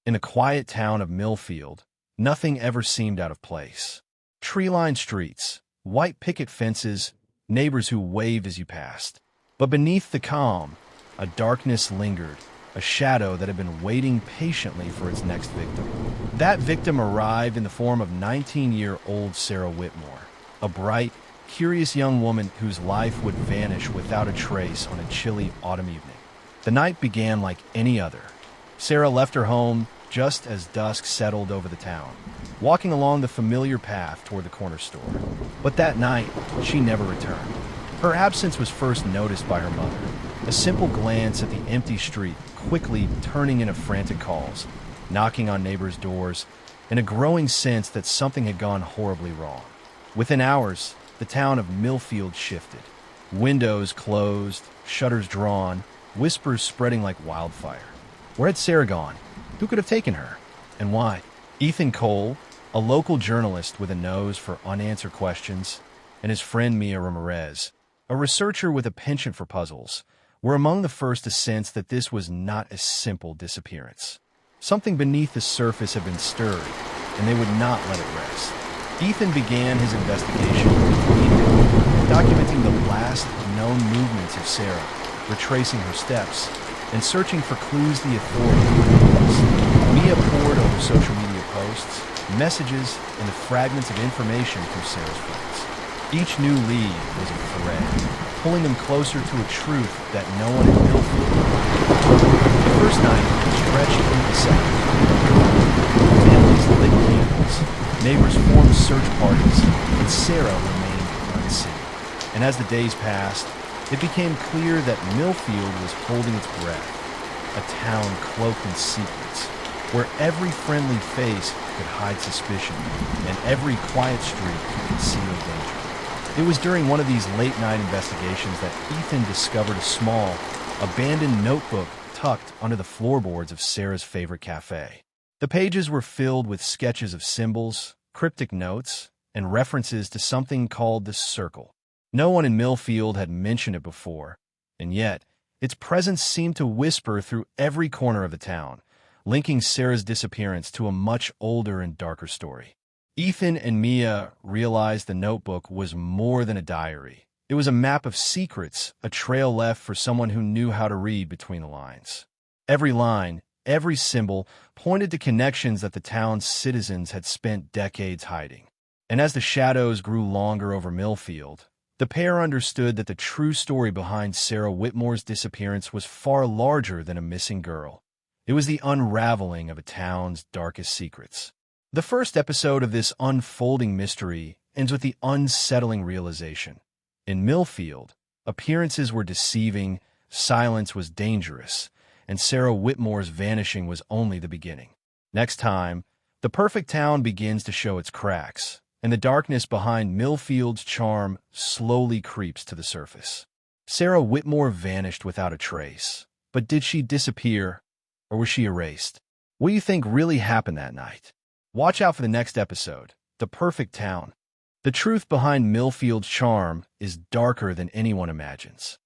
In the quiet town of Millfield, nothing ever seemed out of place. Tree-lined streets, white picket fences, neighbors who waved as you passed. But beneath the calm, a darkness lingered, a shadow that had been waiting patiently for its next victim. That victim arrived in the form of 19-year-old Sarah Whitmore, a bright, curious young woman whose life would vanish without a trace on a chilly autumn evening. The night began like any other. Sarah left her home just as dusk settled over the town, walking along the familiar path toward the corner store. But that night, she never returned. Her absence was first noticed by her mother, a simple glance at the empty street quickly turning into frantic calls, knocking on neighbors' doors, and a growing sense that something had gone horribly wrong. Within hours, the town of Millfield shifted. Windows closed, shutters drawn, whispers spreading like wildfire. Where had Sarah gone? Who could have taken her? And why? Ethan Cole, a local journalist with a nose for unanswered questions, and his friend Mia Ramirez, a researcher with a penchant for puzzles, were among the first to sense that this was not a simple disappearance. Something beneath the surface had been stirred, and they would not let it rest. Ethan began his investigation, documenting the last known movements of Sarah, retracing her steps, and searching for clues the authorities had lost. Mia pored over social media posts, messages, and the fragments of information from Sarah's friends. Each new lead was a thread, pulling them closer to a truth that no one in Millfield knew. The first night stretched into the second. Families lit candles, neighbors formed search parties, and Sarah remained unseen. And as the days passed, it became clear that Millfield was holding its breath, a town cloaked in secrets, where every friendly face could hide suspicion, and every quiet street could conceal danger. It was during one of these late-night investigations that Ethan discovered a small, abandoned notebook tucked under the floorboards of Sarah's favorite cafe. The pages were filled with sketches of symbols, cryptic notes, and references to something called the Circle. No one in Millfield had mentioned it before, and yet its presence seemed to whisper through every corner of the town, linking Sarah's disappearance to a much older and darker story. Ethan and Mia realized the notebook was more than a diary. It was a map of secrets, a trail left for someone who knew how to read between the lines. Every line, every symbol, pointed to connections that the town's citizens had spent decades hiding. And as the shadows grew longer over Millfield, the pair understood that the true story behind Sarah Whitmore's disappearance was far larger than a missing girl. It was the unraveling of a town's darkest secrets. The first episode of this unfolding mystery ends with the unsettling realization. In Millfield, appearances were deceiving, silence was dangerous, and Sarah Whitmore's vanishing was only the beginning. Next time, the perfect town begins to show its cracks, and the darkness behind Millfield's charm slowly creeps to the surface. Sarah Whitmore vanished without a trace. But did she disappear, or was she erased? What do you think really happened that night? Watch out for the next episode, The Perfect Town. The truth behind Millfield's charm is darker than anyone imagines.